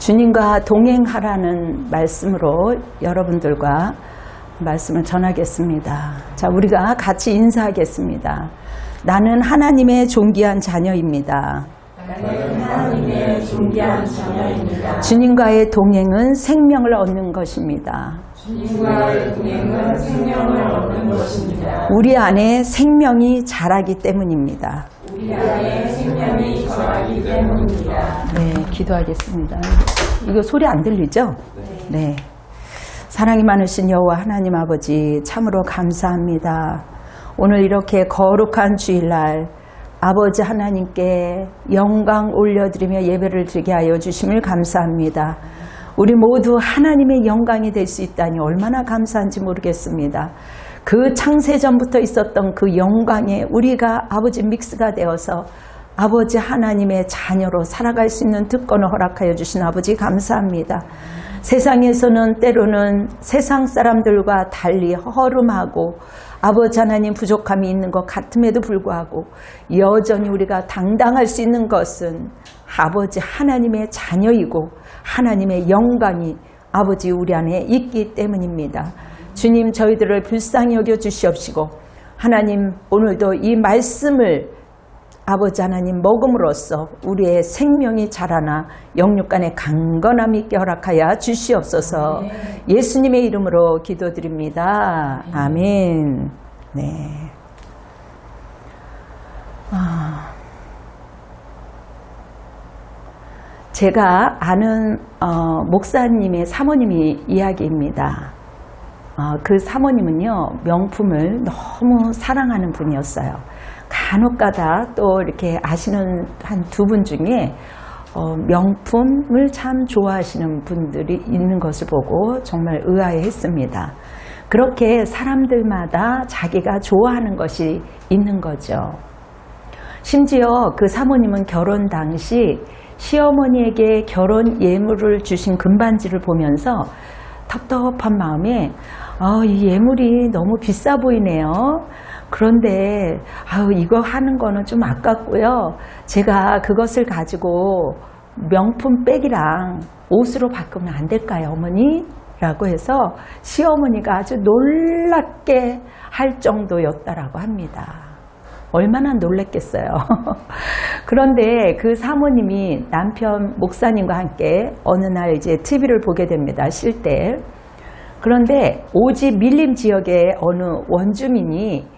주님과 동행하라는 말씀으로 여러분들과 말씀을 전하겠습니다. 자, 우리가 같이 인사하겠습니다. 나는 하나님의 존귀한 자녀입니다. 나는 하나님의 존귀한 자녀입니다. 주님과의 동행은 생명을 얻는 것입니다. 주님과의 동행은 생명을 얻는 것입니다. 우리 안에 생명이 자라기 때문입니다. 우리 안에 생명이 자라기 때문입니다. 네, 기도하겠습니다. 이거 소리 안 들리죠? 네. 사랑이 많으신 여호와 하나님 아버지, 참으로 감사합니다. 오늘 이렇게 거룩한 주일날 아버지 하나님께 영광 올려드리며 예배를 드리게 하여 주심을 감사합니다. 우리 모두 하나님의 영광이 될 수 있다니 얼마나 감사한지 모르겠습니다. 그 창세전부터 있었던 그 영광에 우리가 아버지 믹스가 되어서 아버지 하나님의 자녀로 살아갈 수 있는 특권을 허락하여 주신 아버지 감사합니다. 세상에서는 때로는 세상 사람들과 달리 허름하고 아버지 하나님 부족함이 있는 것 같음에도 불구하고 여전히 우리가 당당할 수 있는 것은 아버지 하나님의 자녀이고 하나님의 영광이 아버지 우리 안에 있기 때문입니다. 주님, 저희들을 불쌍히 여겨 주시옵시고 하나님, 오늘도 이 말씀을 아버지 하나님 먹음으로써 우리의 생명이 자라나 영육간의 강건함이 있게 허락하여 주시옵소서. 예수님의 이름으로 기도드립니다. 아멘. 네. 제가 아는 목사님의 사모님이 이야기입니다. 그 사모님은요, 명품을 너무 사랑하는 분이었어요. 간혹가다 또 이렇게 아시는 한 두 분 중에 명품을 참 좋아하시는 분들이 있는 것을 보고 정말 의아해했습니다. 그렇게 사람들마다 자기가 좋아하는 것이 있는 거죠. 심지어 그 사모님은 결혼 당시 시어머니에게 결혼 예물을 주신 금반지를 보면서 텁텁한 마음에 이 예물이 너무 비싸 보이네요. 그런데 이거 하는 거는 좀 아깝고요. 제가 그것을 가지고 명품 백이랑 옷으로 바꾸면 안 될까요, 어머니? 라고 해서 시어머니가 아주 놀랍게 할 정도였다라고 합니다. 얼마나 놀랬겠어요. 그런데 그 사모님이 남편 목사님과 함께 어느 날 이제 TV를 보게 됩니다. 쉴 때. 그런데 오지 밀림 지역의 어느 원주민이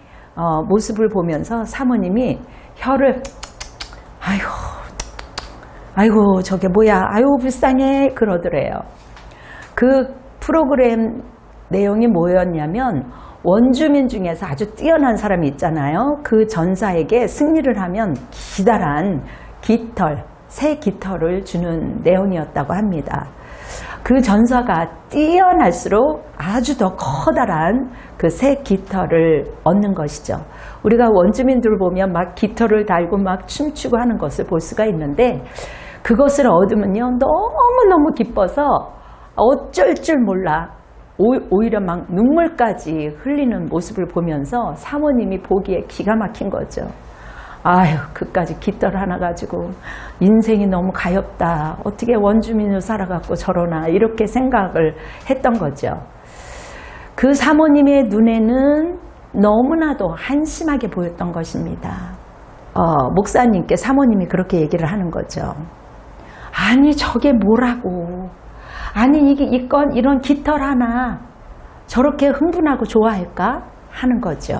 모습을 보면서 사모님이 혀를 아이고 저게 뭐야, 아유 불쌍해 그러더래요. 그 프로그램 내용이 뭐였냐면 원주민 중에서 아주 뛰어난 사람이 있잖아요. 그 전사에게 승리를 하면 기다란 깃털, 새 깃털을 주는 내용이었다고 합니다. 그 전사가 뛰어날수록 아주 더 커다란 그 새 깃털을 얻는 것이죠. 우리가 원주민들을 보면 막 깃털을 달고 막 춤추고 하는 것을 볼 수가 있는데 그것을 얻으면요 너무너무 기뻐서 어쩔 줄 몰라 오히려 막 눈물까지 흘리는 모습을 보면서 사모님이 보기에 기가 막힌 거죠. 아유, 그까지 깃털 하나 가지고 인생이 너무 가엾다. 어떻게 원주민으로 살아갖고 저러나 이렇게 생각을 했던 거죠. 그 사모님의 눈에는 너무나도 한심하게 보였던 것입니다. 목사님께 사모님이 그렇게 얘기를 하는 거죠. 아니 저게 뭐라고. 아니 이런 깃털 하나 저렇게 흥분하고 좋아할까? 하는 거죠.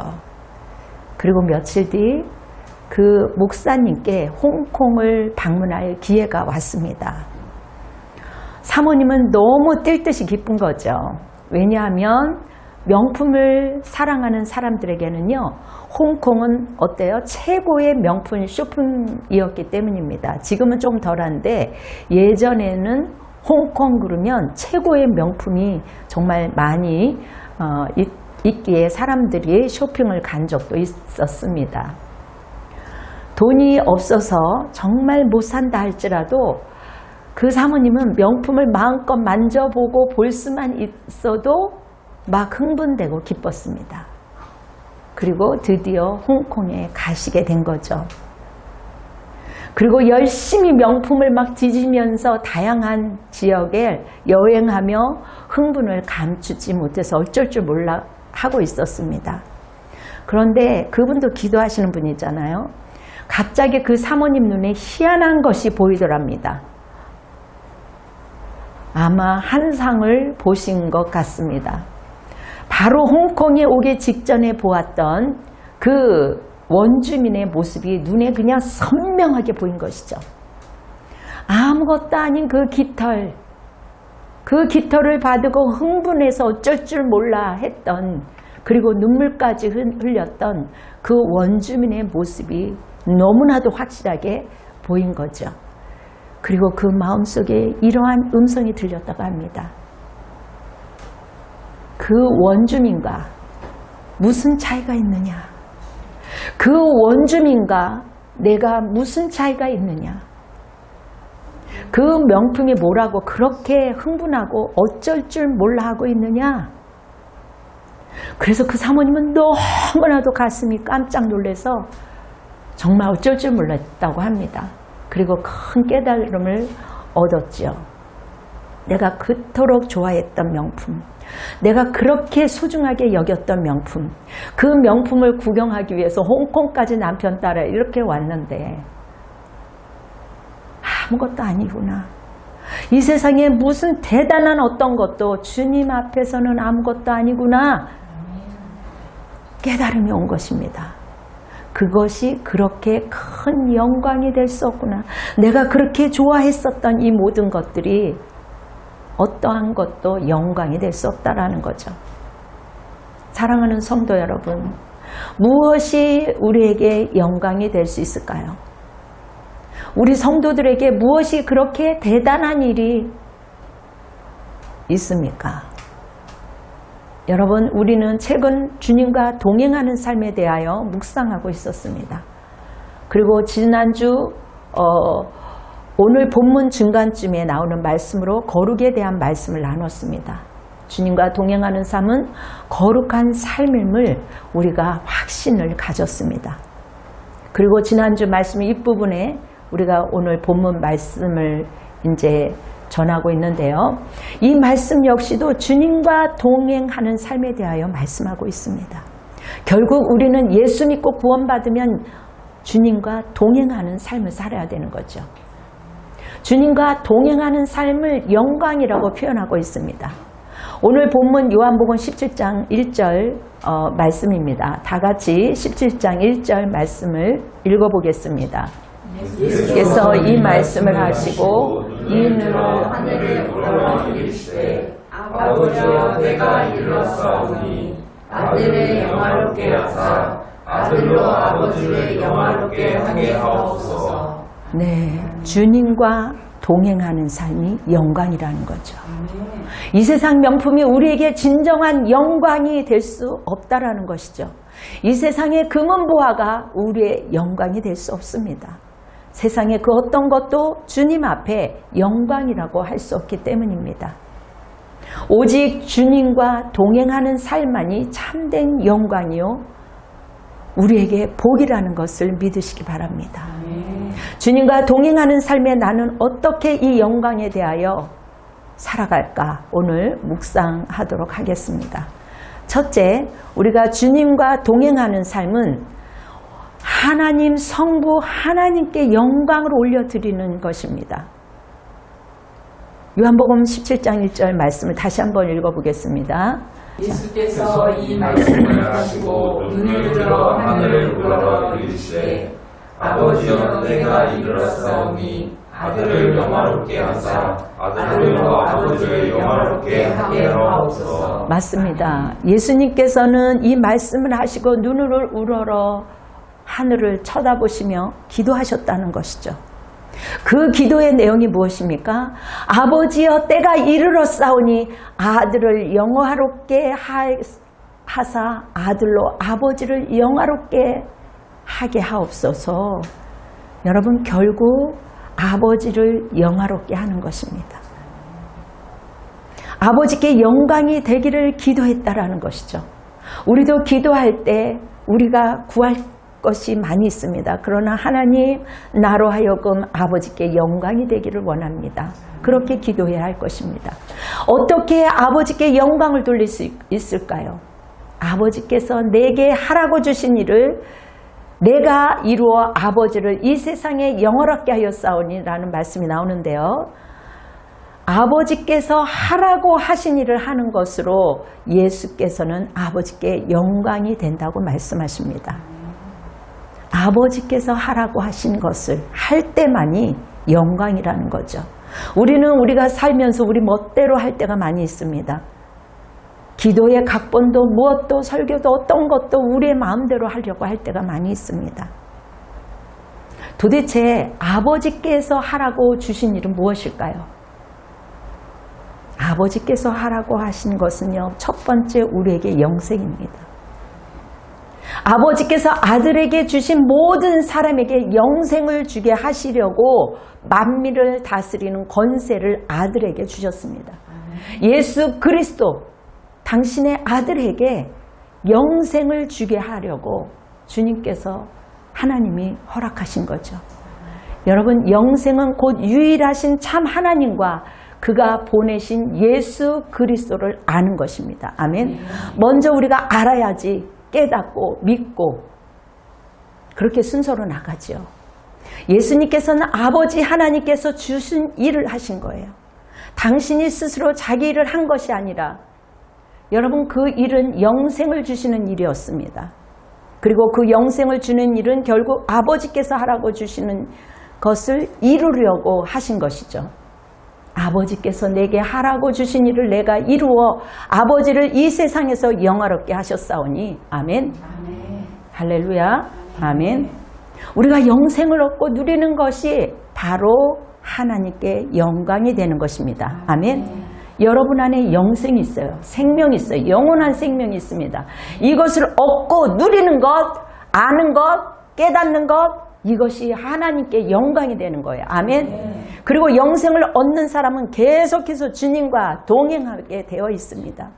그리고 며칠 뒤 그 목사님께 홍콩을 방문할 기회가 왔습니다. 사모님은 너무 뛸 듯이 기쁜 거죠. 왜냐하면 명품을 사랑하는 사람들에게는요, 홍콩은 어때요? 최고의 명품 쇼핑이었기 때문입니다. 지금은 좀 덜한데 예전에는 홍콩 그러면 최고의 명품이 정말 많이 있기에 사람들이 쇼핑을 간 적도 있었습니다. 돈이 없어서 정말 못 산다 할지라도 그 사모님은 명품을 마음껏 만져보고 볼 수만 있어도 막 흥분되고 기뻤습니다. 그리고 드디어 홍콩에 가시게 된 거죠. 그리고 열심히 명품을 막 뒤지면서 다양한 지역에 여행하며 흥분을 감추지 못해서 어쩔 줄 몰라 하고 있었습니다. 그런데 그분도 기도하시는 분이잖아요. 갑자기 그 사모님 눈에 희한한 것이 보이더랍니다. 아마 한상을 보신 것 같습니다. 바로 홍콩에 오기 직전에 보았던 그 원주민의 모습이 눈에 그냥 선명하게 보인 것이죠. 아무것도 아닌 그 깃털을 받고 흥분해서 어쩔 줄 몰라 했던, 그리고 눈물까지 흘렸던 그 원주민의 모습이 너무나도 확실하게 보인 거죠. 그리고 그 마음속에 이러한 음성이 들렸다고 합니다. 그 원주민과 무슨 차이가 있느냐? 그 원주민과 내가 무슨 차이가 있느냐? 그 명품이 뭐라고 그렇게 흥분하고 어쩔 줄 몰라 하고 있느냐? 그래서 그 사모님은 너무나도 가슴이 깜짝 놀라서 정말 어쩔 줄 몰랐다고 합니다. 그리고 큰 깨달음을 얻었죠. 내가 그토록 좋아했던 명품, 내가 그렇게 소중하게 여겼던 명품, 그 명품을 구경하기 위해서 홍콩까지 남편 따라 이렇게 왔는데 아무것도 아니구나. 이 세상에 무슨 대단한 어떤 것도 주님 앞에서는 아무것도 아니구나. 깨달음이 온 것입니다. 그것이 그렇게 큰 영광이 될 수 없구나. 내가 그렇게 좋아했었던 이 모든 것들이 어떠한 것도 영광이 될 수 없다라는 거죠. 사랑하는 성도 여러분, 무엇이 우리에게 영광이 될 수 있을까요? 우리 성도들에게 무엇이 그렇게 대단한 일이 있습니까? 여러분, 우리는 최근 주님과 동행하는 삶에 대하여 묵상하고 있었습니다. 그리고 지난주 오늘 본문 중간쯤에 나오는 말씀으로 거룩에 대한 말씀을 나눴습니다. 주님과 동행하는 삶은 거룩한 삶임을 우리가 확신을 가졌습니다. 그리고 지난주 말씀 윗부분에 우리가 오늘 본문 말씀을 이제 전하고 있는데요. 이 말씀 역시도 주님과 동행하는 삶에 대하여 말씀하고 있습니다. 결국 우리는 예수 믿고 구원받으면 주님과 동행하는 삶을 살아야 되는 거죠. 주님과 동행하는 삶을 영광이라고 표현하고 있습니다. 오늘 본문 요한복음 17장 1절 말씀입니다. 다 같이 17장 1절 말씀을 읽어보겠습니다. 예수께서 이 말씀을 하시고 이눈을 하늘에 올라 이르시되 아버지여 내가 이르렀사오니 아들을 영화롭게 하사 아들로 아버지를 영화롭게 하게 하옵소서. 네, 주님과 동행하는 삶이 영광이라는 거죠. 이 세상 명품이 우리에게 진정한 영광이 될 수 없다라는 것이죠. 이 세상의 금은보화가 우리의 영광이 될 수 없습니다. 세상의 그 어떤 것도 주님 앞에 영광이라고 할 수 없기 때문입니다. 오직 주님과 동행하는 삶만이 참된 영광이요 우리에게 복이라는 것을 믿으시기 바랍니다. 주님과 동행하는 삶에 나는 어떻게 이 영광에 대하여 살아갈까 오늘 묵상하도록 하겠습니다. 첫째, 우리가 주님과 동행하는 삶은 하나님 성부 하나님께 영광을 올려드리는 것입니다. 요한복음 17장 1절 말씀을 다시 한번 읽어보겠습니다. 예수께서 이 말씀을 하시고 눈을 들어 하늘을 우러러 이르시되 아버지여 내가 이르렀사오니 아들을 영화롭게 하사 아들로 아버지를 영화롭게 하게 하옵소서. 맞습니다. 예수님께서는 이 말씀을 하시고 눈을 우러러 하늘을 쳐다보시며 기도하셨다는 것이죠. 그 기도의 내용이 무엇입니까? 아버지여 때가 이르렀사오니 아들을 영화롭게 하사 아들로 아버지를 영화롭게 하게 하옵소서. 여러분, 결국 아버지를 영화롭게 하는 것입니다. 아버지께 영광이 되기를 기도했다라는 것이죠. 우리도 기도할 때 우리가 구할 것이 많이 있습니다. 그러나 하나님, 나로 하여금 아버지께 영광이 되기를 원합니다. 그렇게 기도해야 할 것입니다. 어떻게 아버지께 영광을 돌릴 수 있을까요? 아버지께서 내게 하라고 주신 일을 내가 이루어 아버지를 이 세상에 영원하게 하였사오니 라는 말씀이 나오는데요. 아버지께서 하라고 하신 일을 하는 것으로 예수께서는 아버지께 영광이 된다고 말씀하십니다. 아버지께서 하라고 하신 것을 할 때만이 영광이라는 거죠. 우리는 우리가 살면서 우리 멋대로 할 때가 많이 있습니다. 기도의 각본도 무엇도 설교도 어떤 것도 우리의 마음대로 하려고 할 때가 많이 있습니다. 도대체 아버지께서 하라고 주신 일은 무엇일까요? 아버지께서 하라고 하신 것은요, 첫 번째 우리에게 영생입니다. 아버지께서 아들에게 주신 모든 사람에게 영생을 주게 하시려고 만민을 다스리는 권세를 아들에게 주셨습니다. 예수 그리스도, 당신의 아들에게 영생을 주게 하려고 주님께서 하나님이 허락하신 거죠. 여러분, 영생은 곧 유일하신 참 하나님과 그가 보내신 예수 그리스도를 아는 것입니다. 아멘. 먼저 우리가 알아야지 깨닫고 믿고 그렇게 순서로 나가죠. 예수님께서는 아버지 하나님께서 주신 일을 하신 거예요. 당신이 스스로 자기 일을 한 것이 아니라 여러분, 그 일은 영생을 주시는 일이었습니다. 그리고 그 영생을 주는 일은 결국 아버지께서 하라고 주시는 것을 이루려고 하신 것이죠. 아버지께서 내게 하라고 주신 일을 내가 이루어 아버지를 이 세상에서 영화롭게 하셨사오니 아멘. 아멘. 할렐루야. 아멘. 우리가 영생을 얻고 누리는 것이 바로 하나님께 영광이 되는 것입니다. 아멘. 여러분 안에 영생이 있어요. 생명이 있어요. 영원한 생명이 있습니다. 이것을 얻고 누리는 것, 아는 것, 깨닫는 것, 이것이 하나님께 영광이 되는 거예요. 아멘. 그리고 영생을 얻는 사람은 계속해서 주님과 동행하게 되어 있습니다.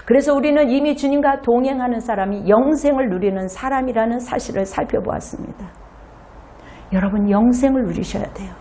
그래서 우리는 이미 주님과 동행하는 사람이 영생을 누리는 사람이라는 사실을 살펴보았습니다. 여러분, 영생을 누리셔야 돼요.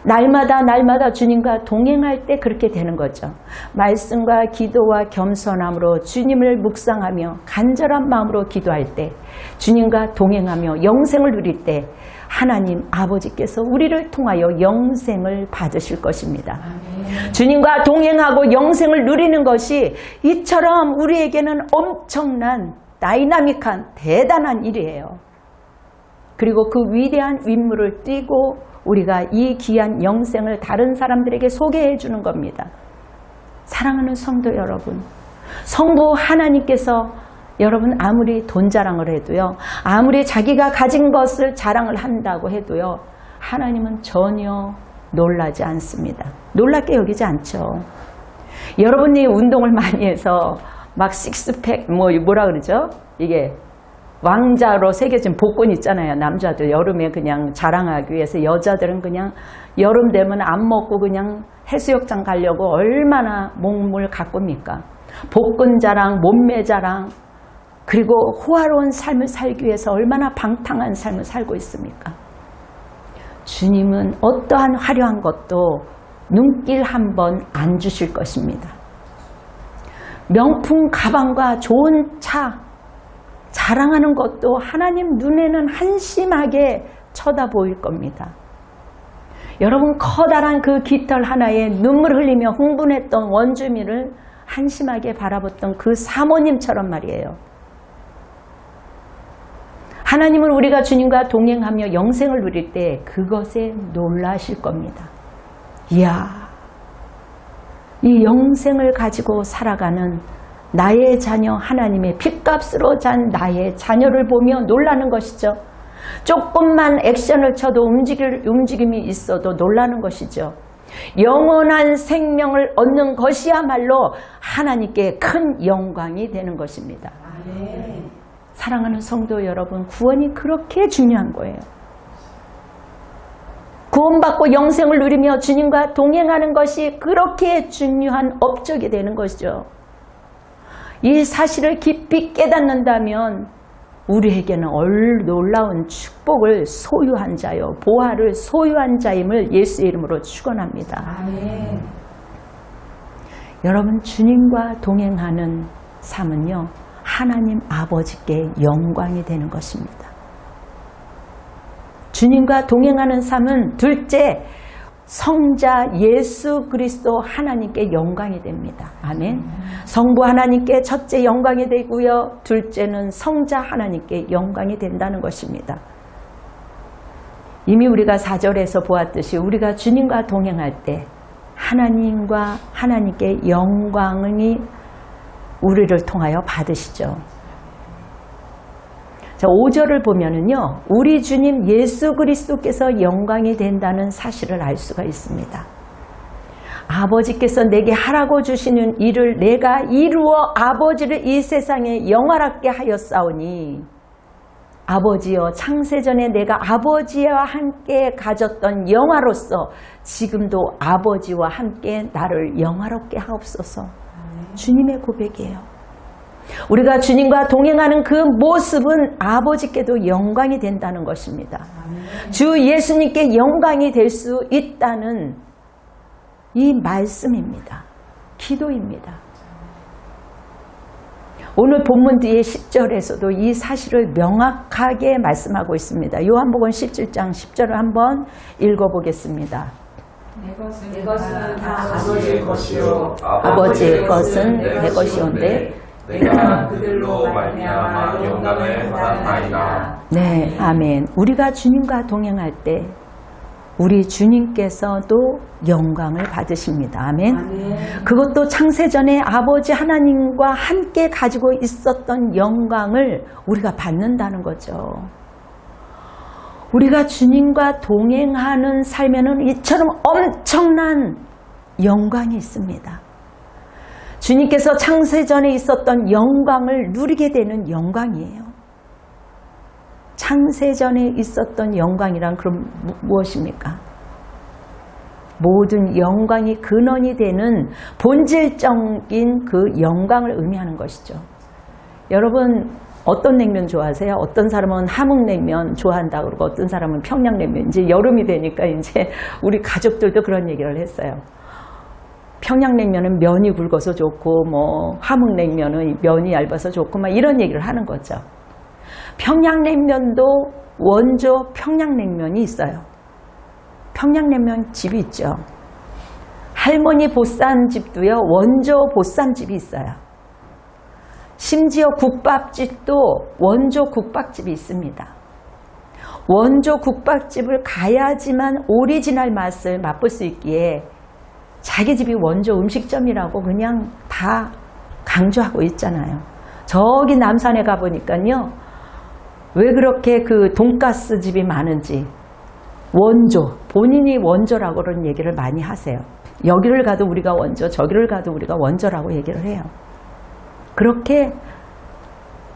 날마다 주님과 동행할 때 그렇게 되는 거죠. 말씀과 기도와 겸손함으로 주님을 묵상하며 간절한 마음으로 기도할 때, 주님과 동행하며 영생을 누릴 때 하나님 아버지께서 우리를 통하여 영생을 받으실 것입니다. 아멘. 주님과 동행하고 영생을 누리는 것이 이처럼 우리에게는 엄청난 다이나믹한 대단한 일이에요. 그리고 그 위대한 임무를 띠고 우리가 이 귀한 영생을 다른 사람들에게 소개해 주는 겁니다. 사랑하는 성도 여러분, 성부 하나님께서 여러분 아무리 돈 자랑을 해도요, 아무리 자기가 가진 것을 자랑을 한다고 해도요, 하나님은 전혀 놀라지 않습니다. 놀랍게 여기지 않죠. 여러분이 운동을 많이 해서 막 식스팩 뭐라 그러죠? 이게 왕자로 새겨진 복근 있잖아요. 남자들 여름에 그냥 자랑하기 위해서, 여자들은 그냥 여름 되면 안 먹고 그냥 해수욕장 가려고 얼마나 몸을 가꿉니까? 복근 자랑, 몸매 자랑, 그리고 호화로운 삶을 살기 위해서 얼마나 방탕한 삶을 살고 있습니까? 주님은 어떠한 화려한 것도 눈길 한 번 안 주실 것입니다. 명품 가방과 좋은 차 자랑하는 것도 하나님 눈에는 한심하게 쳐다보일 겁니다. 여러분, 커다란 그 깃털 하나에 눈물 흘리며 흥분했던 원주민을 한심하게 바라봤던 그 사모님처럼 말이에요. 하나님은 우리가 주님과 동행하며 영생을 누릴 때 그것에 놀라실 겁니다. 이야, 이 영생을 가지고 살아가는 나의 자녀, 하나님의 핏값으로 잔 나의 자녀를 보며 놀라는 것이죠. 조금만 액션을 쳐도 움직임이 있어도 놀라는 것이죠. 영원한 생명을 얻는 것이야말로 하나님께 큰 영광이 되는 것입니다. 아멘. 사랑하는 성도 여러분, 구원이 그렇게 중요한 거예요. 구원받고 영생을 누리며 주님과 동행하는 것이 그렇게 중요한 업적이 되는 것이죠. 이 사실을 깊이 깨닫는다면 우리에게는 놀라운 축복을 소유한 자요, 보화를 소유한 자임을 예수의 이름으로 축원합니다. 아멘. 여러분, 주님과 동행하는 삶은요, 하나님 아버지께 영광이 되는 것입니다. 주님과 동행하는 삶은 둘째, 성자 예수 그리스도 하나님께 영광이 됩니다. 아멘. 성부 하나님께 첫째 영광이 되고요, 둘째는 성자 하나님께 영광이 된다는 것입니다. 이미 우리가 4절에서 보았듯이 우리가 주님과 동행할 때 하나님과 하나님께 영광이 우리를 통하여 받으시죠. 자, 5절을 보면은요, 우리 주님 예수 그리스도께서 영광이 된다는 사실을 알 수가 있습니다. 아버지께서 내게 하라고 주시는 일을 내가 이루어 아버지를 이 세상에 영화롭게 하였사오니, 아버지여, 창세전에 내가 아버지와 함께 가졌던 영화로서 지금도 아버지와 함께 나를 영화롭게 하옵소서. 주님의 고백이에요. 우리가 주님과 동행하는 그 모습은 아버지께도 영광이 된다는 것입니다. 주 예수님께 영광이 될 수 있다는 이 말씀입니다. 기도입니다. 오늘 본문 뒤에 10절에서도 이 사실을 명확하게 말씀하고 있습니다. 요한복음 17장 10절을 한번 읽어보겠습니다. 내 것은 다 아버지의 것이요 아버지의 것은 내 것이온데 내가 그들로 말미암아 영광을 받았나이다. 네, 아멘. 우리가 주님과 동행할 때 우리 주님께서도 영광을 받으십니다. 아멘. 그것도 창세전에 아버지 하나님과 함께 가지고 있었던 영광을 우리가 받는다는 거죠. 우리가 주님과 동행하는 삶에는 이처럼 엄청난 영광이 있습니다. 주님께서 창세전에 있었던 영광을 누리게 되는 영광이에요. 창세전에 있었던 영광이란 그럼 무엇입니까? 모든 영광이 근원이 되는 본질적인 그 영광을 의미하는 것이죠. 여러분, 어떤 냉면 좋아하세요? 어떤 사람은 함흥냉면 좋아한다고 그러고 어떤 사람은 평양냉면. 이제 여름이 되니까 이제 우리 가족들도 그런 얘기를 했어요. 평양냉면은 면이 굵어서 좋고 뭐 함흥냉면은 면이 얇아서 좋고 막 이런 얘기를 하는 거죠. 평양냉면도 원조 평양냉면이 있어요. 평양냉면 집이 있죠. 할머니 보쌈집도요, 원조 보쌈집이 있어요. 심지어 국밥집도 원조 국밥집이 있습니다. 원조 국밥집을 가야지만 오리지널 맛을 맛볼 수 있기에 자기 집이 원조 음식점이라고 그냥 다 강조하고 있잖아요. 저기 남산에 가보니까요, 왜 그렇게 그 돈가스 집이 많은지 원조, 본인이 원조라고 그런 얘기를 많이 하세요. 여기를 가도 우리가 원조, 저기를 가도 우리가 원조라고 얘기를 해요. 그렇게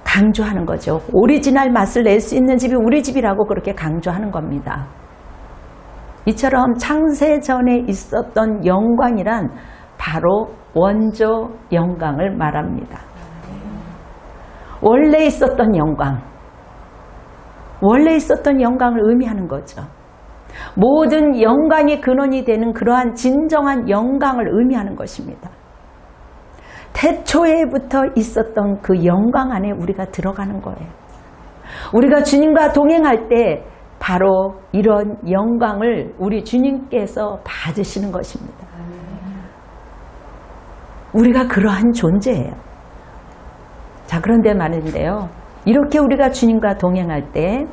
강조하는 거죠. 오리지널 맛을 낼 수 있는 집이 우리 집이라고 그렇게 강조하는 겁니다. 이처럼 창세전에 있었던 영광이란 바로 원조 영광을 말합니다. 원래 있었던 영광, 원래 있었던 영광을 의미하는 거죠. 모든 영광이 근원이 되는 그러한 진정한 영광을 의미하는 것입니다. 태초에부터 있었던 그 영광 안에 우리가 들어가는 거예요. 우리가 주님과 동행할 때 바로 이런 영광을 우리 주님께서 받으시는 것입니다. 우리가 그러한 존재예요. 자, 그런데 말인데요, 이렇게 우리가 주님과 동행할 때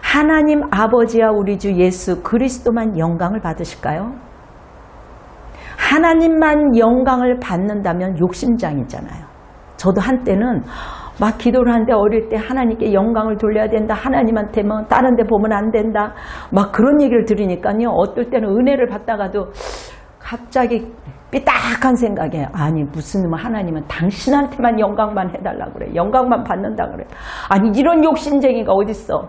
하나님 아버지와 우리 주 예수 그리스도만 영광을 받으실까요? 하나님만 영광을 받는다면 욕심장이잖아요. 저도 한때는 막 기도를 하는데 어릴 때 하나님께 영광을 돌려야 된다. 하나님한테만 다른 데 보면 안 된다. 막 그런 얘기를 들으니까요. 어떨 때는 은혜를 받다가도 갑자기 삐딱한 생각에, 아니 무슨 하나님은 당신한테만 영광만 해달라고 그래. 영광만 받는다 그래. 아니 이런 욕심쟁이가 어딨어.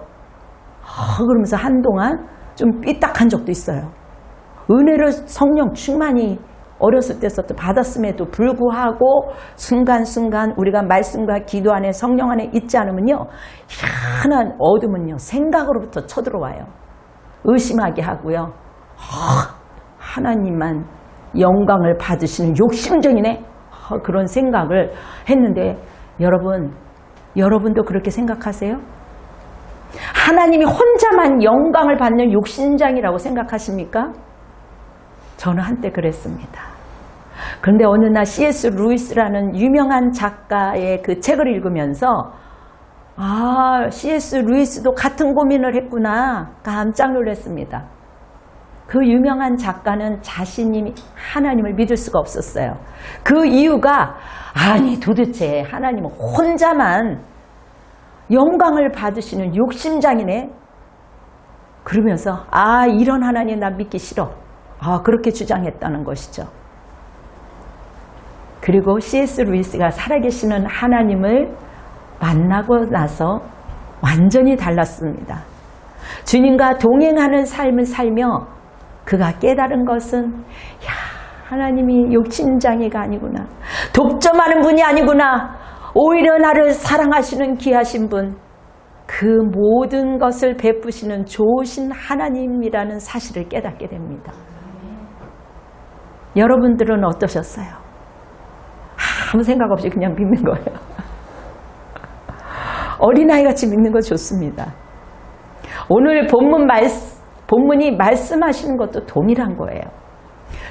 그러면서 한동안 좀 삐딱한 적도 있어요. 은혜를 성령 충만히 어렸을 때부터 받았음에도 불구하고 순간순간 우리가 말씀과 기도 안에 성령 안에 있지 않으면요, 희한한 어둠은요 생각으로부터 쳐들어와요. 의심하게 하고요. 하나님만 영광을 받으시는 욕심쟁이네, 그런 생각을 했는데, 여러분도 그렇게 생각하세요? 하나님이 혼자만 영광을 받는 욕심장이라고 생각하십니까? 저는 한때 그랬습니다. 그런데 어느 날 C.S. 루이스라는 유명한 작가의 그 책을 읽으면서 C.S. 루이스도 같은 고민을 했구나 깜짝 놀랐습니다. 그 유명한 작가는 자신이 하나님을 믿을 수가 없었어요. 그 이유가 도대체 하나님은 혼자만 영광을 받으시는 욕심장이네. 그러면서 이런 하나님 나 믿기 싫어. 그렇게 주장했다는 것이죠. 그리고 C.S. 루이스가 살아계시는 하나님을 만나고 나서 완전히 달랐습니다. 주님과 동행하는 삶을 살며 그가 깨달은 것은 하나님이 욕심장이가 아니구나. 독점하는 분이 아니구나. 오히려 나를 사랑하시는 귀하신 분, 그 모든 것을 베푸시는 좋으신 하나님이라는 사실을 깨닫게 됩니다. 여러분들은 어떠셨어요? 아무 생각 없이 그냥 믿는 거예요. 어린아이같이 믿는 거 좋습니다. 오늘 본문이 말씀하시는 것도 동일한 거예요.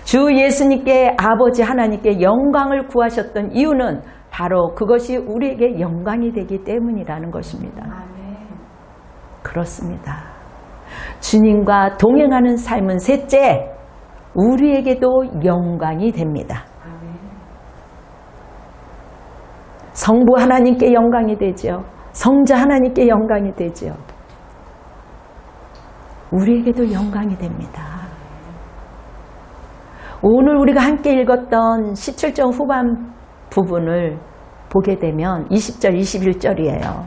주 예수님께 아버지 하나님께 영광을 구하셨던 이유는 바로 그것이 우리에게 영광이 되기 때문이라는 것입니다. 그렇습니다. 주님과 동행하는 삶은 셋째, 우리에게도 영광이 됩니다. 성부 하나님께 영광이 되죠. 성자 하나님께 영광이 되죠. 우리에게도 영광이 됩니다. 오늘 우리가 함께 읽었던 17절 후반 부분을 보게 되면 20절, 21절이에요.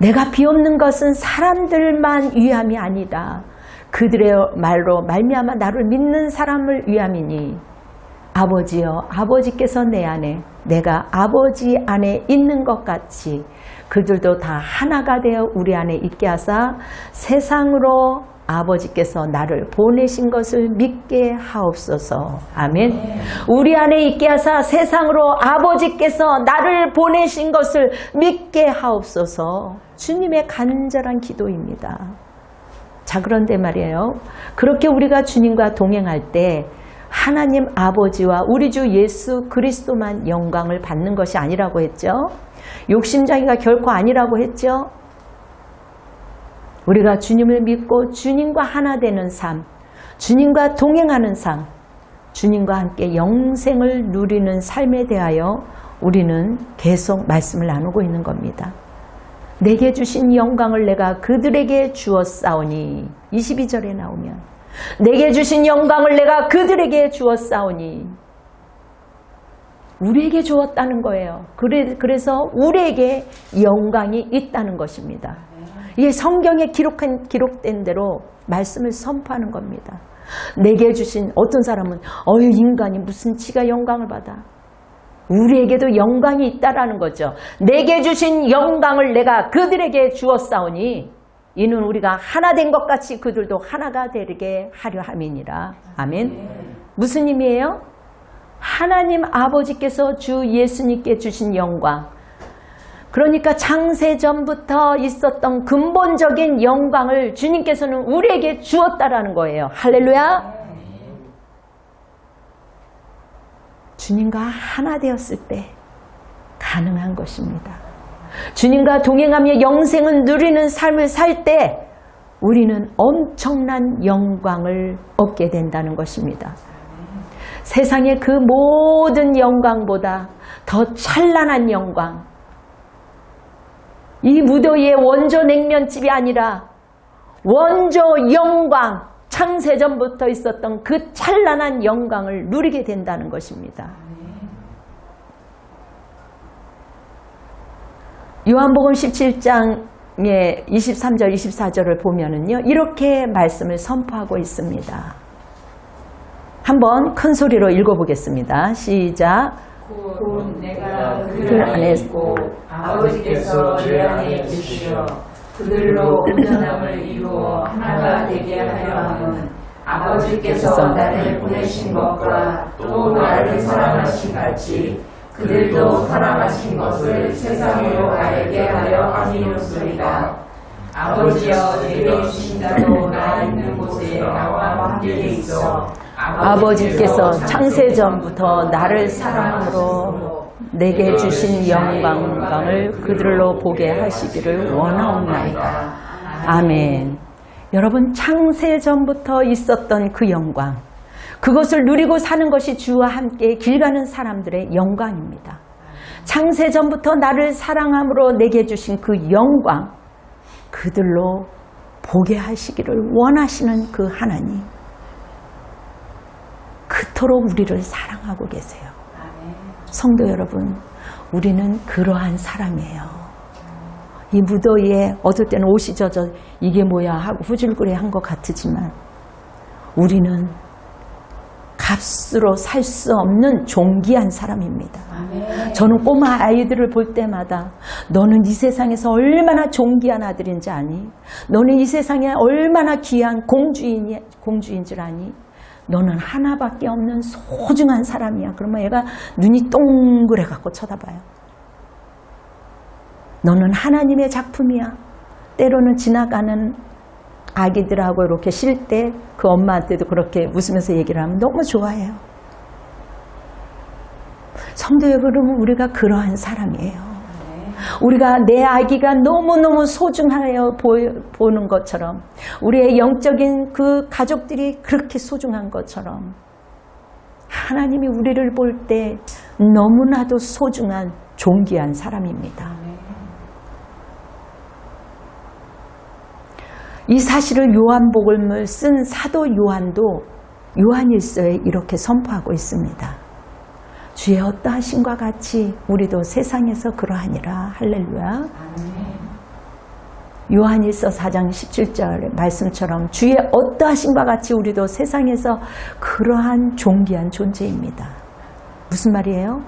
내가 비옵는 것은 사람들만 위함이 아니다. 그들의 말로 말미암아 나를 믿는 사람을 위함이니 아버지여, 아버지께서 내 안에, 내가 아버지 안에 있는 것 같이 그들도 다 하나가 되어 우리 안에 있게 하사 세상으로 아버지께서 나를 보내신 것을 믿게 하옵소서. 아멘. 우리 안에 있게 하사 세상으로 아버지께서 나를 보내신 것을 믿게 하옵소서. 주님의 간절한 기도입니다. 자, 그런데 말이에요. 그렇게 우리가 주님과 동행할 때 하나님 아버지와 우리 주 예수 그리스도만 영광을 받는 것이 아니라고 했죠. 욕심자기가 결코 아니라고 했죠. 우리가 주님을 믿고 주님과 하나 되는 삶, 주님과 동행하는 삶, 주님과 함께 영생을 누리는 삶에 대하여 우리는 계속 말씀을 나누고 있는 겁니다. 내게 주신 영광을 내가 그들에게 주었사오니, 22절에 나오면 내게 주신 영광을 내가 그들에게 주었사오니, 우리에게 주었다는 거예요. 그래서 우리에게 영광이 있다는 것입니다. 이게 성경에 기록된 대로 말씀을 선포하는 겁니다. 내게 주신, 어떤 사람은 인간이 무슨 지가 영광을 받아. 우리에게도 영광이 있다라는 거죠. 내게 주신 영광을 내가 그들에게 주었사오니 이는 우리가 하나 된 것 같이 그들도 하나가 되게 하려 함이니라. 아멘. 무슨 의미예요? 하나님 아버지께서 주 예수님께 주신 영광, 그러니까 창세전부터 있었던 근본적인 영광을 주님께서는 우리에게 주었다라는 거예요. 할렐루야. 주님과 하나 되었을 때 가능한 것입니다. 주님과 동행하며 영생을 누리는 삶을 살 때 우리는 엄청난 영광을 얻게 된다는 것입니다. 세상의 그 모든 영광보다 더 찬란한 영광, 이 무더위의 원조 냉면집이 아니라 원조 영광, 창세전부터 있었던 그 찬란한 영광을 누리게 된다는 것입니다. 요한복음 17장의 23절, 24절을 보면은요, 이렇게 말씀을 선포하고 있습니다. 한번 큰 소리로 읽어보겠습니다. 시작. 곧 내가 그 그들 안에 안에 있고 아버지께서 내 안에 계시어 그들로 온전함을 이루어 하나가 되게 하려 함은 아버지께서 나를 보내신 것과 또 나를 사랑하신 같이 그들도 사랑하신 것을 세상으로 알게 하려 함이었으리라. 아버지여 내게 주신 자도 나 있는 곳에 나와 함께 있어 아버지께서 창세전부터 나를 사랑으로 내게 주신 영광을 그들로 보게 하시기를 원하옵나이다. 아멘. 여러분, 창세전부터 있었던 그 영광, 그것을 누리고 사는 것이 주와 함께 길 가는 사람들의 영광입니다. 창세전부터 나를 사랑함으로 내게 주신 그 영광, 그들로 보게 하시기를 원하시는 그 하나님, 그토록 우리를 사랑하고 계세요. 성도 여러분, 우리는 그러한 사람이에요. 이 무더위에 어떨 때는 옷이 젖어 이게 뭐야 하고 후줄그레한 것 같지만 우리는 값으로 살 수 없는 존귀한 사람입니다. 저는 꼬마 아이들을 볼 때마다 너는 이 세상에서 얼마나 존귀한 아들인지 아니? 너는 이 세상에 얼마나 귀한 공주인 줄 아니? 너는 하나밖에 없는 소중한 사람이야. 그러면 얘가 눈이 동그래 갖고 쳐다봐요. 너는 하나님의 작품이야. 때로는 지나가는 아기들하고 이렇게 쉴 때 그 엄마한테도 그렇게 웃으면서 얘기를 하면 너무 좋아해요. 성도 여러분, 우리가 그러한 사람이에요. 우리가 내 아기가 너무너무 소중하여 보는 것처럼, 우리의 영적인 그 가족들이 그렇게 소중한 것처럼 하나님이 우리를 볼 때 너무나도 소중한 존귀한 사람입니다. 이 사실을 요한복음을 쓴 사도 요한도 요한일서에 이렇게 선포하고 있습니다. 주의 어떠하심과 같이 우리도 세상에서 그러하니라. 할렐루야. 요한일서 4장 17절 말씀처럼 주의 어떠하심과 같이 우리도 세상에서 그러한 존귀한 존재입니다. 무슨 말이에요?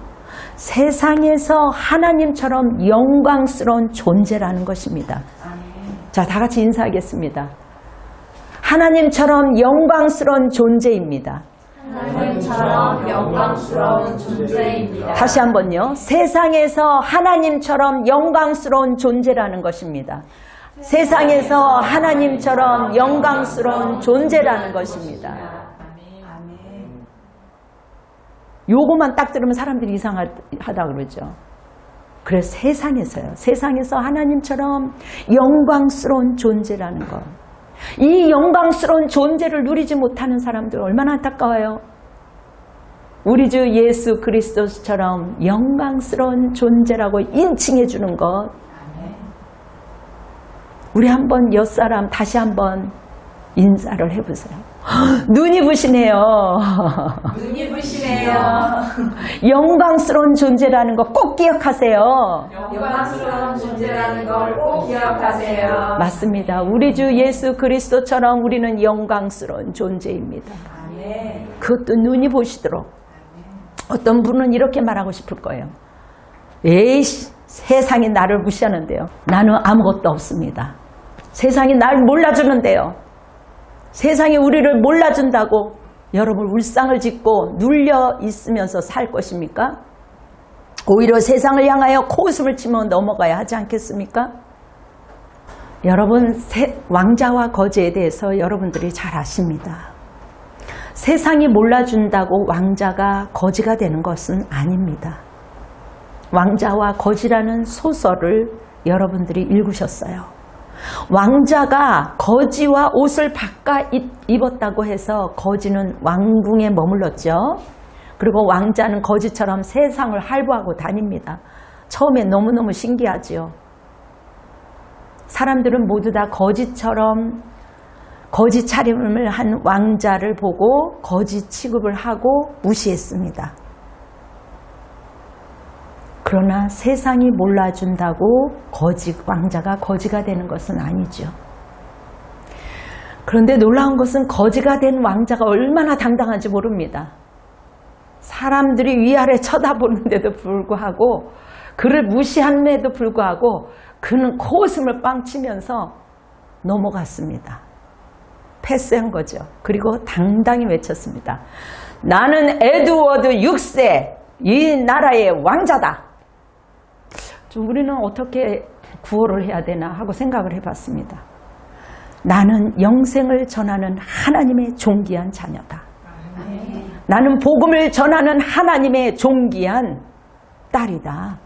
세상에서 하나님처럼 영광스러운 존재라는 것입니다. 자, 다 같이 인사하겠습니다. 하나님처럼 영광스러운 존재입니다. 하나님처럼 영광스러운 존재입니다. 다시 한번요. 세상에서 하나님처럼 영광스러운 존재라는 것입니다. 세상에서 하나님처럼 영광스러운 존재라는 것입니다. 요거만 딱 들으면 사람들이 이상하다 그러죠. 그래서 세상에서요. 세상에서 하나님처럼 영광스러운 존재라는 것. 이 영광스러운 존재를 누리지 못하는 사람들 얼마나 안타까워요. 우리 주 예수 그리스도처럼 영광스러운 존재라고 인칭해 주는 것. 우리 한번 옆사람 다시 한번 인사를 해보세요. 눈이 부시네요. 눈이 부시네요. 영광스러운 존재라는 거 꼭 기억하세요. 영광스러운 존재라는 걸 꼭 기억하세요. 맞습니다. 우리 주 예수 그리스도처럼 우리는 영광스러운 존재입니다. 그것도 눈이 보시도록. 어떤 분은 이렇게 말하고 싶을 거예요. 에이씨, 세상이 나를 무시하는데요. 나는 아무것도 없습니다. 세상이 날 몰라주는데요. 세상이 우리를 몰라준다고 여러분 울상을 짓고 눌려 있으면서 살 것입니까? 오히려 세상을 향하여 코웃음을 치며 넘어가야 하지 않겠습니까? 여러분, 왕자와 거지에 대해서 여러분들이 잘 아십니다. 세상이 몰라준다고 왕자가 거지가 되는 것은 아닙니다. 왕자와 거지라는 소설을 여러분들이 읽으셨어요. 왕자가 거지와 옷을 바꿔 입었다고 해서 거지는 왕궁에 머물렀죠. 그리고 왕자는 거지처럼 세상을 할부하고 다닙니다. 처음에 너무너무 신기하지요. 사람들은 모두 다 거지처럼 거지 차림을 한 왕자를 보고 거지 취급을 하고 무시했습니다. 그러나 세상이 몰라준다고 왕자가 거지가 되는 것은 아니죠. 그런데 놀라운 것은 거지가 된 왕자가 얼마나 당당한지 모릅니다. 사람들이 위아래 쳐다보는데도 불구하고 그를 무시함에도 불구하고 그는 코웃음을 빵 치면서 넘어갔습니다. 패스한 거죠. 그리고 당당히 외쳤습니다. 나는 에드워드 6세 이 나라의 왕자다. 우리는 어떻게 구호를 해야 되나 하고 생각을 해봤습니다. 나는 영생을 전하는 하나님의 존귀한 자녀다. 나는 복음을 전하는 하나님의 존귀한 딸이다.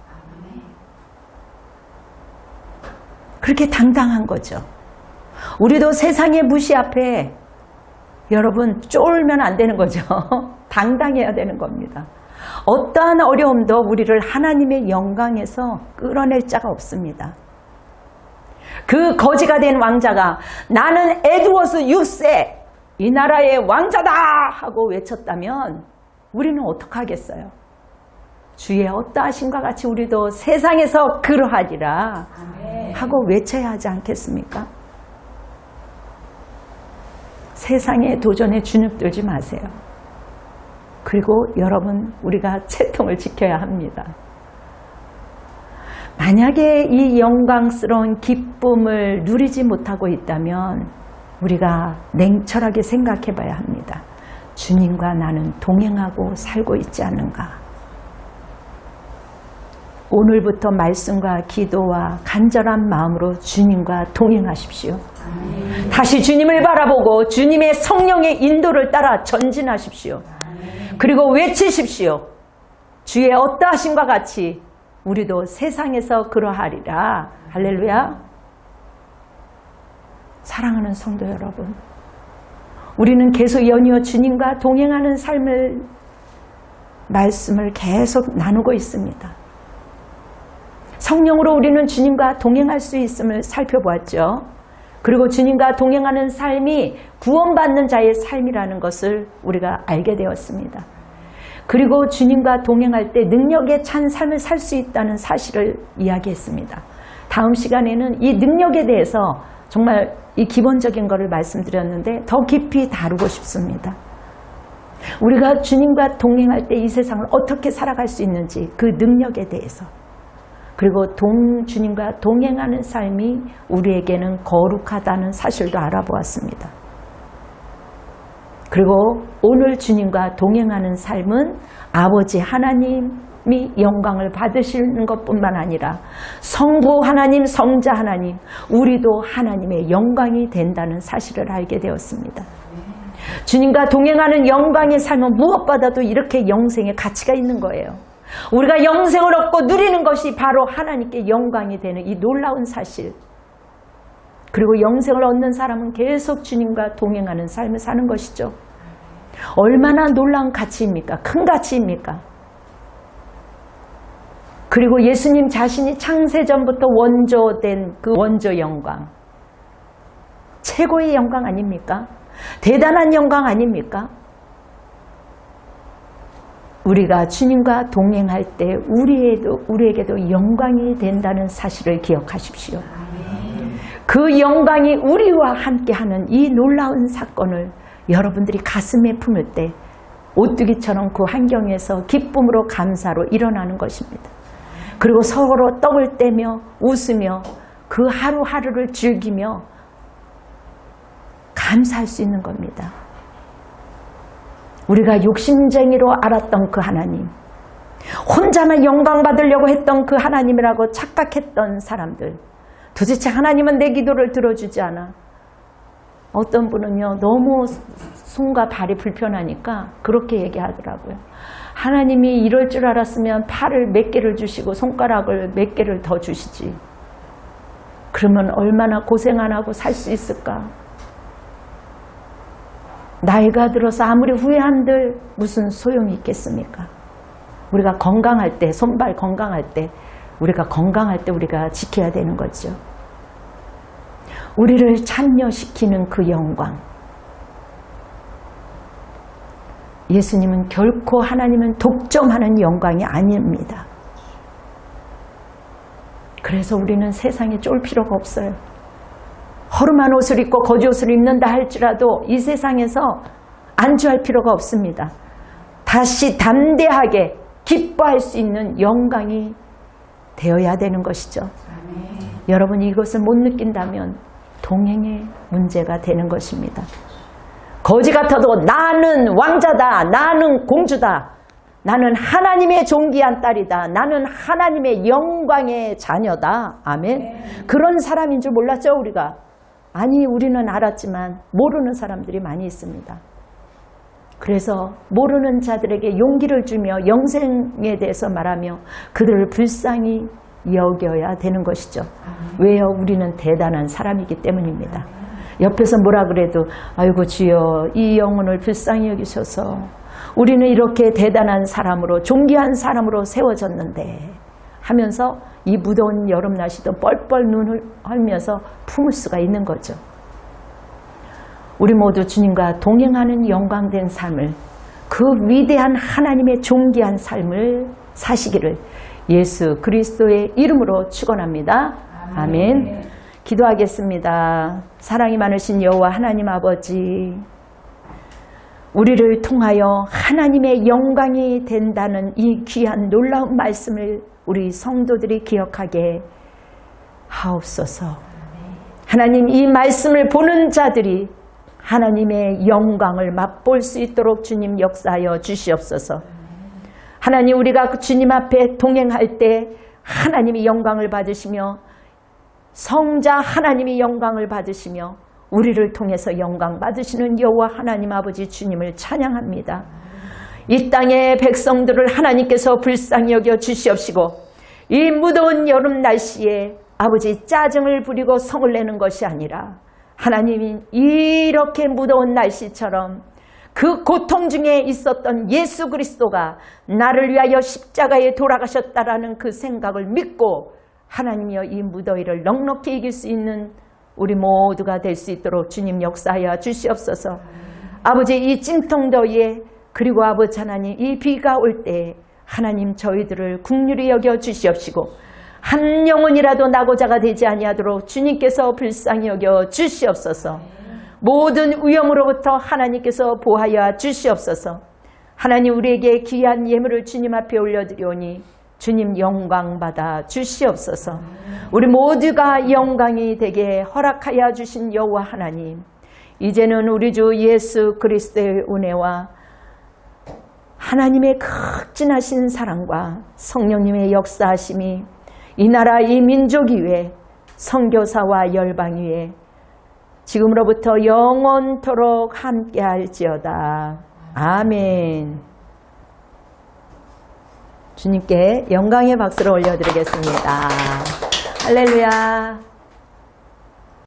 그렇게 당당한 거죠. 우리도 세상의 무시 앞에 여러분 쫄면 안 되는 거죠. 당당해야 되는 겁니다. 어떠한 어려움도 우리를 하나님의 영광에서 끌어낼 자가 없습니다. 그 거지가 된 왕자가 나는 에드워드 6세 이 나라의 왕자다 하고 외쳤다면 우리는 어떡하겠어요? 주의 어떠하심과 같이 우리도 세상에서 그러하리라 하고 외쳐야 하지 않겠습니까? 세상의 도전에 주눅들지 마세요. 그리고 여러분, 우리가 채통을 지켜야 합니다. 만약에 이 영광스러운 기쁨을 누리지 못하고 있다면 우리가 냉철하게 생각해 봐야 합니다. 주님과 나는 동행하고 살고 있지 않는가? 오늘부터 말씀과 기도와 간절한 마음으로 주님과 동행하십시오. 다시 주님을 바라보고 주님의 성령의 인도를 따라 전진하십시오. 그리고 외치십시오. 주의 어떠하심과 같이 우리도 세상에서 그러하리라. 할렐루야. 사랑하는 성도 여러분, 우리는 계속 연이어 주님과 동행하는 삶을 말씀을 계속 나누고 있습니다. 성령으로 우리는 주님과 동행할 수 있음을 살펴보았죠. 그리고 주님과 동행하는 삶이 구원받는 자의 삶이라는 것을 우리가 알게 되었습니다. 그리고 주님과 동행할 때 능력에 찬 삶을 살 수 있다는 사실을 이야기했습니다. 다음 시간에는 이 능력에 대해서 정말 이 기본적인 것을 말씀드렸는데 더 깊이 다루고 싶습니다. 우리가 주님과 동행할 때 이 세상을 어떻게 살아갈 수 있는지 그 능력에 대해서, 그리고 주님과 동행하는 삶이 우리에게는 거룩하다는 사실도 알아보았습니다. 그리고 오늘 주님과 동행하는 삶은 아버지 하나님이 영광을 받으시는 것뿐만 아니라 성부 하나님, 성자 하나님, 우리도 하나님의 영광이 된다는 사실을 알게 되었습니다. 주님과 동행하는 영광의 삶은 무엇보다도 이렇게 영생의 가치가 있는 거예요. 우리가 영생을 얻고 누리는 것이 바로 하나님께 영광이 되는 이 놀라운 사실. 그리고 영생을 얻는 사람은 계속 주님과 동행하는 삶을 사는 것이죠. 얼마나 놀라운 가치입니까? 큰 가치입니까? 그리고 예수님 자신이 창세전부터 원조된 그 원조 영광, 최고의 영광 아닙니까? 대단한 영광 아닙니까? 우리가 주님과 동행할 때 우리에게도 영광이 된다는 사실을 기억하십시오. 그 영광이 우리와 함께하는 이 놀라운 사건을 여러분들이 가슴에 품을 때 오뚜기처럼 그 환경에서 기쁨으로 감사로 일어나는 것입니다. 그리고 서로 떡을 떼며 웃으며 그 하루하루를 즐기며 감사할 수 있는 겁니다. 우리가 욕심쟁이로 알았던 그 하나님, 혼자만 영광 받으려고 했던 그 하나님이라고 착각했던 사람들, 도대체 하나님은 내 기도를 들어주지 않아. 어떤 분은요, 너무 손과 발이 불편하니까 그렇게 얘기하더라고요. 하나님이 이럴 줄 알았으면 팔을 몇 개를 주시고 손가락을 몇 개를 더 주시지. 그러면 얼마나 고생 안 하고 살 수 있을까? 나이가 들어서 아무리 후회한들 무슨 소용이 있겠습니까? 우리가 건강할 때, 손발 건강할 때, 우리가 지켜야 되는 거죠. 우리를 참여시키는 그 영광. 예수님은 결코 하나님은 독점하는 영광이 아닙니다. 그래서 우리는 세상에 쫄 필요가 없어요. 허름한 옷을 입고 겉옷을 입는다 할지라도 이 세상에서 안주할 필요가 없습니다. 다시 담대하게 기뻐할 수 있는 영광이 되어야 되는 것이죠. 여러분이 이것을 못 느낀다면 동행의 문제가 되는 것입니다. 거지 같아도 나는 왕자다, 나는 공주다, 나는 하나님의 존귀한 딸이다, 나는 하나님의 영광의 자녀다. 아멘. 그런 사람인 줄 몰랐죠, 우리가? 아니, 우리는 알았지만 모르는 사람들이 많이 있습니다. 그래서 모르는 자들에게 용기를 주며 영생에 대해서 말하며 그들을 불쌍히 여겨야 되는 것이죠. 왜요? 우리는 대단한 사람이기 때문입니다. 옆에서 뭐라 그래도 아이고 주여 이 영혼을 불쌍히 여기셔서 우리는 이렇게 대단한 사람으로 존귀한 사람으로 세워졌는데 하면서 이 무더운 여름 날씨도 뻘뻘 눈을 흘면서 품을 수가 있는 거죠. 우리 모두 주님과 동행하는 영광된 삶을, 그 위대한 하나님의 존귀한 삶을 사시기를 예수 그리스도의 이름으로 축원합니다. 아멘. 기도하겠습니다. 사랑이 많으신 여호와 하나님 아버지, 우리를 통하여 하나님의 영광이 된다는 이 귀한 놀라운 말씀을 우리 성도들이 기억하게 하옵소서. 하나님, 이 말씀을 보는 자들이 하나님의 영광을 맛볼 수 있도록 주님 역사하여 주시옵소서. 하나님, 우리가 주님 앞에 동행할 때 하나님이 영광을 받으시며 성자 하나님이 영광을 받으시며 우리를 통해서 영광 받으시는 여호와 하나님 아버지 주님을 찬양합니다. 이 땅의 백성들을 하나님께서 불쌍히 여겨 주시옵시고 이 무더운 여름 날씨에 아버지 짜증을 부리고 성을 내는 것이 아니라 하나님이 이렇게 무더운 날씨처럼 그 고통 중에 있었던 예수 그리스도가 나를 위하여 십자가에 돌아가셨다라는 그 생각을 믿고 하나님이여 이 무더위를 넉넉히 이길 수 있는 우리 모두가 될 수 있도록 주님 역사하여 주시옵소서. 아버지, 이 찜통더위에 그리고 아버지 하나님 이 비가 올 때 하나님 저희들을 긍휼히 여겨 주시옵시고 한 영혼이라도 낙오자가 되지 아니하도록 주님께서 불쌍히 여겨 주시옵소서. 모든 위험으로부터 하나님께서 보하여 주시옵소서. 하나님, 우리에게 귀한 예물을 주님 앞에 올려드리오니 주님 영광 받아 주시옵소서. 우리 모두가 영광이 되게 허락하여 주신 여호와 하나님, 이제는 우리 주 예수 그리스도의 은혜와 하나님의 극진하신 사랑과 성령님의 역사하심이 이 나라 이 민족 위에 선교사와 열방 위에 지금으로부터 영원토록 함께할지어다. 아멘. 주님께 영광의 박수를 올려드리겠습니다. 할렐루야.